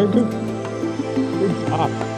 Good job.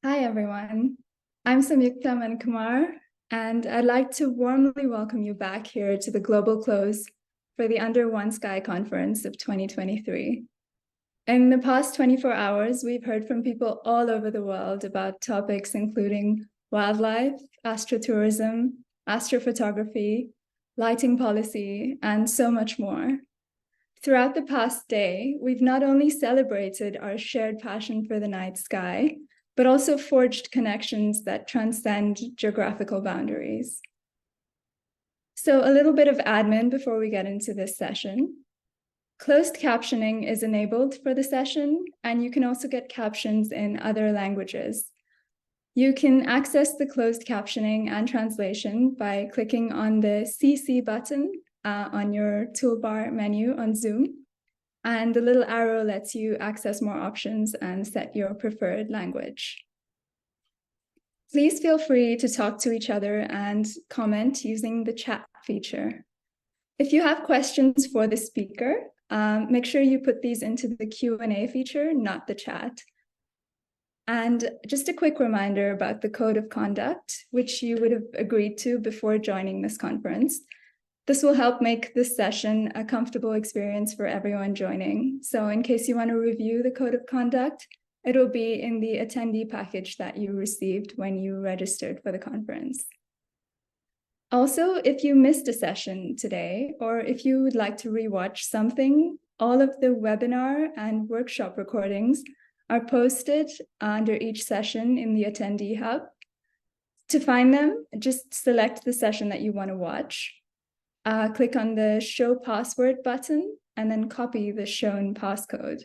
Hi, everyone. I'm Samyukta Mankumar, and I'd like to warmly welcome you back here to the Global Close for the Under One Sky Conference of 2023. In the past 24 hours, we've heard from people all over the world about topics including wildlife, astrotourism, astrophotography, lighting policy, and so much more. Throughout the past day, we've not only celebrated our shared passion for the night sky, but also forged connections that transcend geographical boundaries. So a little bit of admin before we get into this session. Closed captioning is enabled for the session, and you can also get captions in other languages. You can access the closed captioning and translation by clicking on the CC button on your toolbar menu on Zoom. And the little arrow lets you access more options and set your preferred language. Please feel free to talk to each other and comment using the chat feature. If you have questions for the speaker, make sure you put these into the Q&A feature, not the chat. And just a quick reminder about the code of conduct, which you would have agreed to before joining this conference. This will help make this session a comfortable experience for everyone joining. So in case you want to review the code of conduct, it'll be in the attendee package that you received when you registered for the conference. Also, if you missed a session today, or if you would like to rewatch something, all of the webinar and workshop recordings are posted under each session in the attendee hub. To find them, just select the session that you want to watch. Click on the Show Password button and then copy the shown passcode.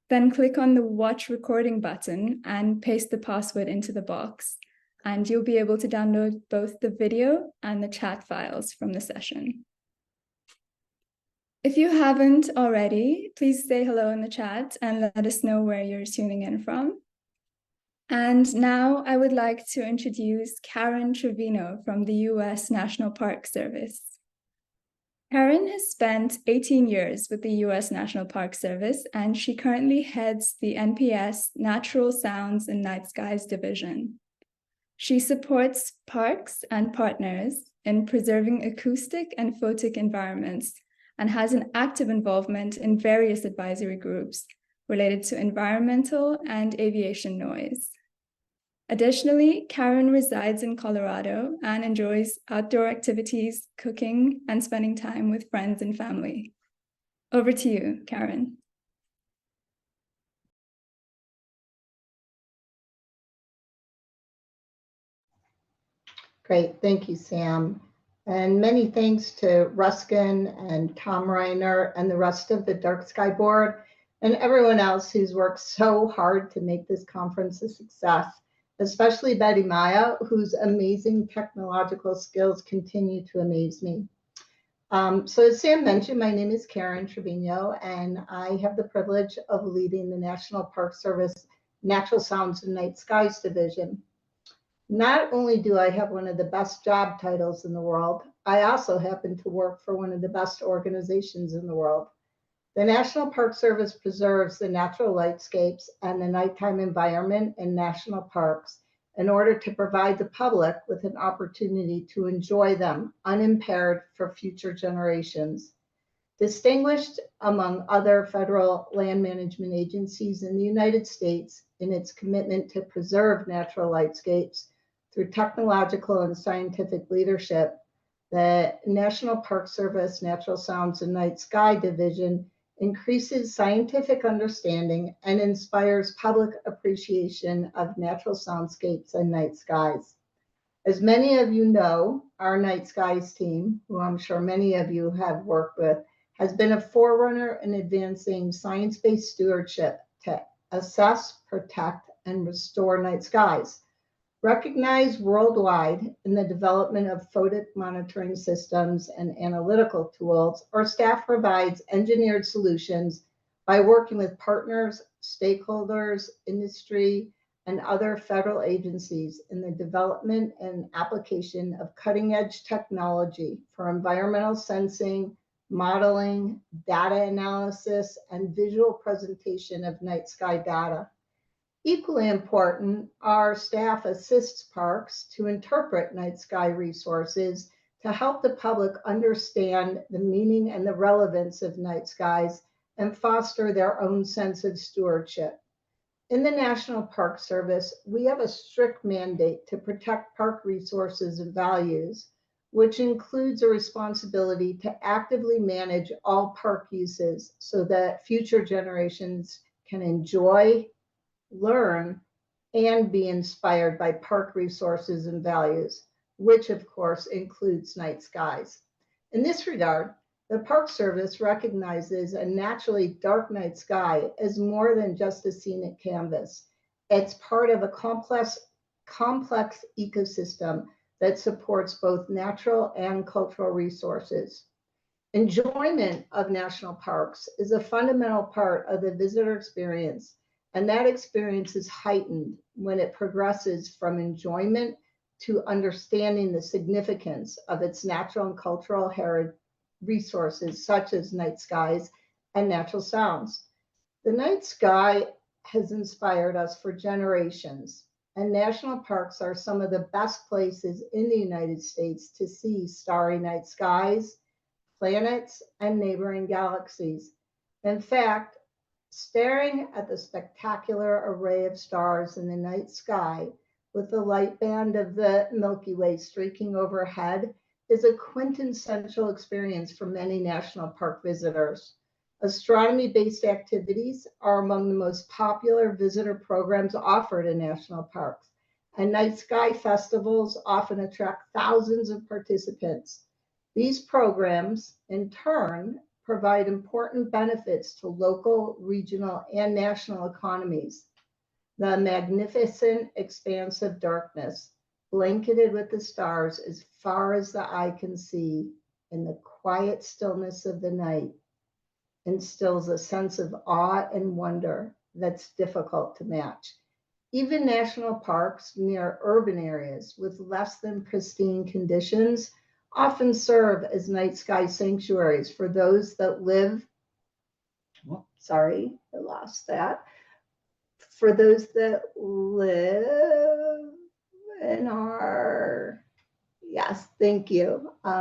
Then click on the Watch Recording button and paste the password into the box. And you'll be able to download both the video and the chat files from the session. If you haven't already, please say hello in the chat and let us know where you're tuning in from. And now I would like to introduce Karen Trevino from the US National Park Service. Karen has spent 18 years with the US National Park Service, and she currently heads the NPS Natural Sounds and Night Skies Division. She supports parks and partners in preserving acoustic and photic environments and has an active involvement in various advisory groups related to environmental and aviation noise. Additionally, Karen resides in Colorado and enjoys outdoor activities, cooking, and spending time with friends and family. Over to you, Karen. Great, thank you, Sam. And many thanks to Ruskin and Tom Reiner and the rest of the Dark Sky Board and everyone else who's worked so hard to make this conference a success, especially Betty Maya, whose amazing technological skills continue to amaze me. So as Sam mentioned, my name is Karen Treviño, and I have the privilege of leading the National Park Service Natural Sounds and Night Skies Division. Not only do I have one of the best job titles in the world, I also happen to work for one of the best organizations in the world. The National Park Service preserves the natural lightscapes and the nighttime environment in national parks in order to provide the public with an opportunity to enjoy them unimpaired for future generations. Distinguished among other federal land management agencies in the United States in its commitment to preserve natural lightscapes through technological and scientific leadership, the National Park Service Natural Sounds and Night Sky Division increases scientific understanding and inspires public appreciation of natural soundscapes and night skies. As many of you know, our Night Skies team, who I'm sure many of you have worked with, has been a forerunner in advancing science-based stewardship to assess, protect, and restore night skies. Recognized worldwide in the development of photic monitoring systems and analytical tools, our staff provides engineered solutions by working with partners, stakeholders, industry, and other federal agencies in the development and application of cutting-edge technology for environmental sensing, modeling, data analysis, and visual presentation of night sky data. Equally important, our staff assists parks to interpret night sky resources to help the public understand the meaning and the relevance of night skies and foster their own sense of stewardship. In the National Park Service, we have a strict mandate to protect park resources and values, which includes a responsibility to actively manage all park uses so that future generations can enjoy, learn, and be inspired by park resources and values, which of course includes night skies. In this regard, the Park Service recognizes a naturally dark night sky as more than just a scenic canvas. It's part of a complex ecosystem that supports both natural and cultural resources. Enjoyment of national parks is a fundamental part of the visitor experience, and that experience is heightened when it progresses from enjoyment to understanding the significance of its natural and cultural heritage resources, such as night skies and natural sounds. The night sky has inspired us for generations, and national parks are some of the best places in the United States to see starry night skies, planets, and neighboring galaxies. In fact, staring at the spectacular array of stars in the night sky with the light band of the Milky Way streaking overhead is a quintessential experience for many national park visitors. Astronomy-based activities are among the most popular visitor programs offered in national parks, and night sky festivals often attract thousands of participants. These programs, in turn, provide important benefits to local, regional, and national economies. The magnificent expanse of darkness, blanketed with the stars as far as the eye can see, in the quiet stillness of the night, instills a sense of awe and wonder that's difficult to match. Even national parks near urban areas with less than pristine conditions often serve as night sky sanctuaries for those that live, sorry, I lost that. For those that live in our, yes, thank you. I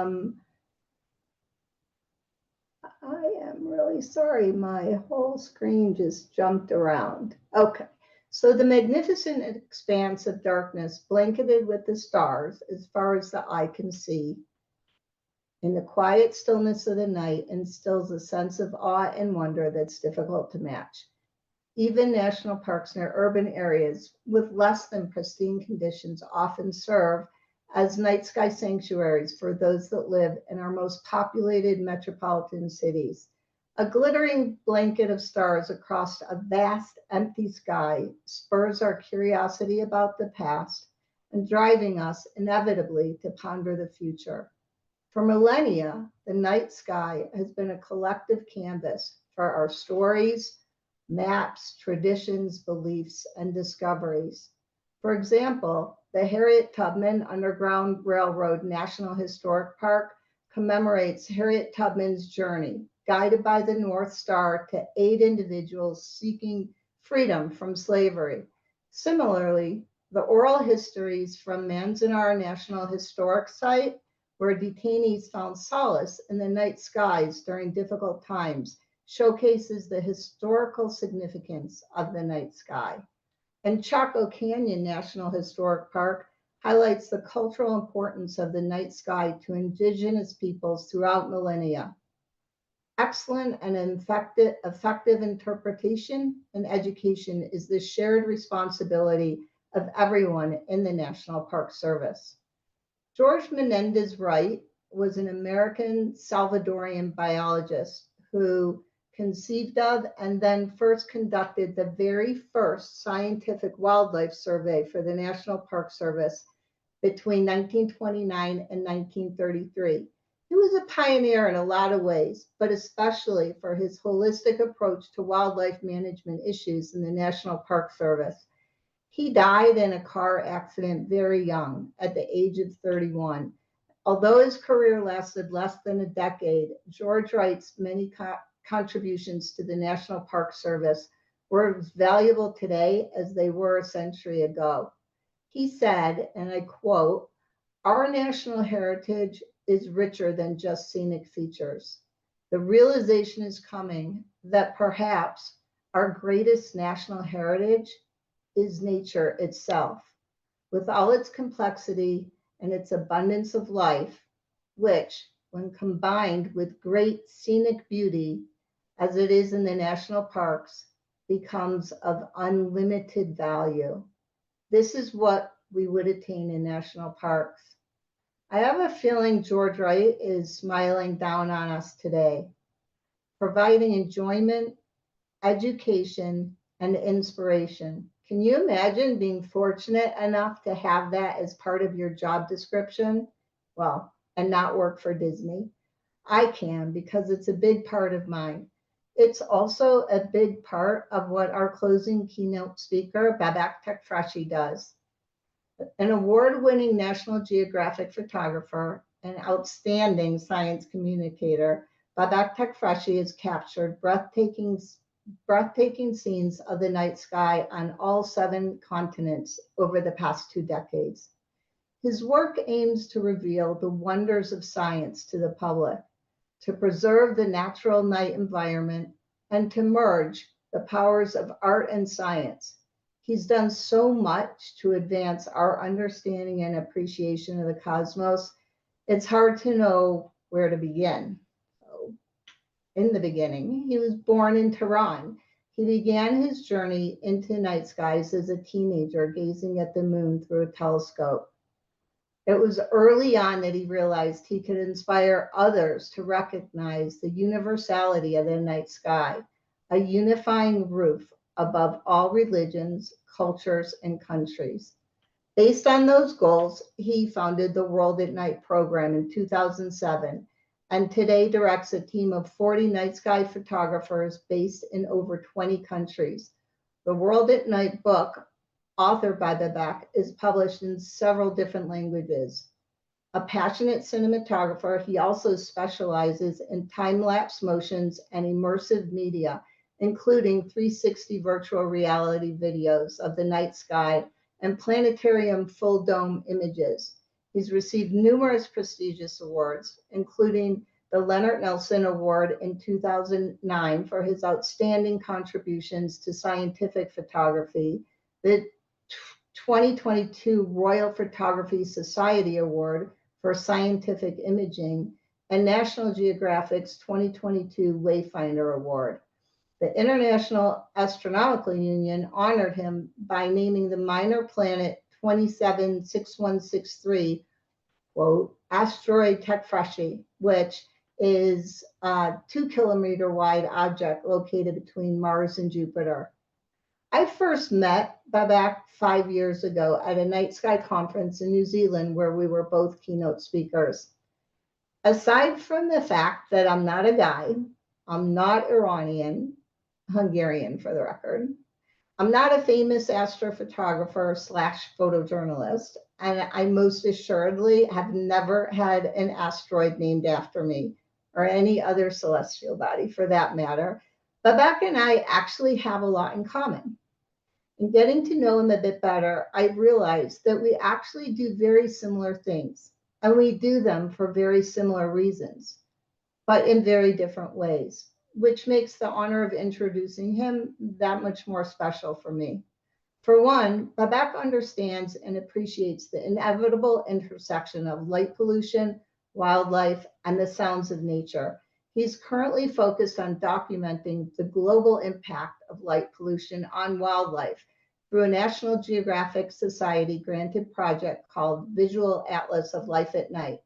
am really sorry, my whole screen just jumped around. Okay, so the magnificent expanse of darkness blanketed with the stars as far as the eye can see, in the quiet stillness of the night, instills a sense of awe and wonder that's difficult to match. Even national parks near urban areas with less than pristine conditions often serve as night sky sanctuaries for those that live in our most populated metropolitan cities. A glittering blanket of stars across a vast empty sky spurs our curiosity about the past and driving us inevitably to ponder the future. For millennia, the night sky has been a collective canvas for our stories, maps, traditions, beliefs, and discoveries. For example, the Harriet Tubman Underground Railroad National Historic Park commemorates Harriet Tubman's journey, guided by the North Star to aid individuals seeking freedom from slavery. Similarly, the oral histories from Manzanar National Historic Site, where detainees found solace in the night skies during difficult times, showcases the historical significance of the night sky. And Chaco Canyon National Historic Park highlights the cultural importance of the night sky to indigenous peoples throughout millennia. Excellent and effective interpretation and education is the shared responsibility of everyone in the National Park Service. George Menendez Wright was an American Salvadorian biologist who conceived of and then first conducted the very first scientific wildlife survey for the National Park Service between 1929 and 1933. He was a pioneer in a lot of ways, but especially for his holistic approach to wildlife management issues in the National Park Service. He died in a car accident very young, at the age of 31. Although his career lasted less than a decade, George Wright's many contributions to the National Park Service were as valuable today as they were a century ago. He said, and I quote, "Our national heritage is richer than just scenic features. The realization is coming that perhaps our greatest national heritage is nature itself, with all its complexity and its abundance of life, which, when combined with great scenic beauty, as it is in the national parks, becomes of unlimited value." This is what we would attain in national parks. I have a feeling George Wright is smiling down on us today, providing enjoyment, education, and inspiration. Can you imagine being fortunate enough to have that as part of your job description? Well, and not work for Disney. I can because it's a big part of mine. It's also a big part of what our closing keynote speaker, Babak Tekfreshi, does. An award-winning National Geographic photographer and outstanding science communicator, Babak Tekfreshi has captured breathtaking scenes of the night sky on all 7 continents over the past 2 decades. His work aims to reveal the wonders of science to the public, to preserve the natural night environment, and to merge the powers of art and science. He's done so much to advance our understanding and appreciation of the cosmos, it's hard to know where to begin. So, in the beginning, he was born in Tehran. He began his journey into night skies as a teenager, gazing at the moon through a telescope. It was early on that he realized he could inspire others to recognize the universality of the night sky, a unifying roof above all religions, cultures, and countries. Based on those goals, he founded the World at Night program in 2007, and today directs a team of 40 night sky photographers based in over 20 countries. The World at Night book, authored by Babak, is published in several different languages. A passionate cinematographer, he also specializes in time-lapse motions and immersive media, including 360 virtual reality videos of the night sky and planetarium full dome images. He's received numerous prestigious awards, including the Leonard Nelson Award in 2009 for his outstanding contributions to scientific photography, the 2022 Royal Photography Society Award for Scientific Imaging, and National Geographic's 2022 Wayfinder Award. The International Astronomical Union honored him by naming the minor planet 276163, quote, asteroid Tekfreshi, which is a 2-kilometer wide object located between Mars and Jupiter. I first met Babak 5 years ago at a night sky conference in New Zealand where we were both keynote speakers. Aside from the fact that I'm not a guy, I'm not Iranian, Hungarian for the record, I'm not a famous astrophotographer / photojournalist, and I most assuredly have never had an asteroid named after me, or any other celestial body for that matter. Babak and I actually have a lot in common. In getting to know him a bit better, I realized that we actually do very similar things, and we do them for very similar reasons, but in very different ways, which makes the honor of introducing him that much more special for me. For one, Babak understands and appreciates the inevitable intersection of light pollution, wildlife, and the sounds of nature. He's currently focused on documenting the global impact of light pollution on wildlife through a National Geographic Society granted project called Visual Atlas of Life at Night.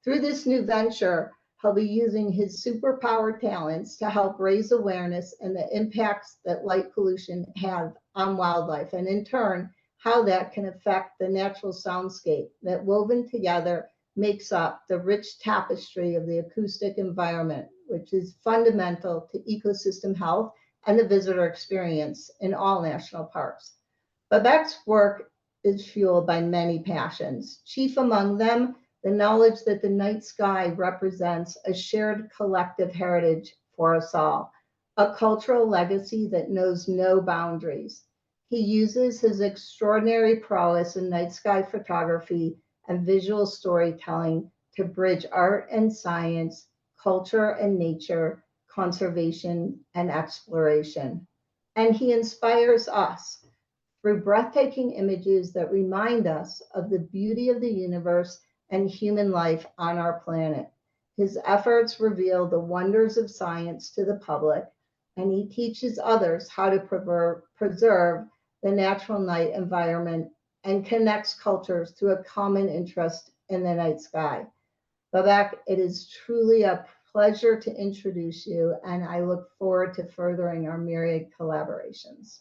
Through this new venture, he'll be using his superpower talents to help raise awareness and the impacts that light pollution have on wildlife, and in turn, how that can affect the natural soundscape that, woven together, makes up the rich tapestry of the acoustic environment, which is fundamental to ecosystem health and the visitor experience in all national parks. Babak's work is fueled by many passions, chief among them the knowledge that the night sky represents a shared collective heritage for us all, a cultural legacy that knows no boundaries. He uses his extraordinary prowess in night sky photography and visual storytelling to bridge art and science, culture and nature, conservation and exploration. And he inspires us through breathtaking images that remind us of the beauty of the universe and human life on our planet. His efforts reveal the wonders of science to the public, and he teaches others how to preserve the natural night environment and connects cultures through a common interest in the night sky. Babak, it is truly a pleasure to introduce you, and I look forward to furthering our myriad collaborations.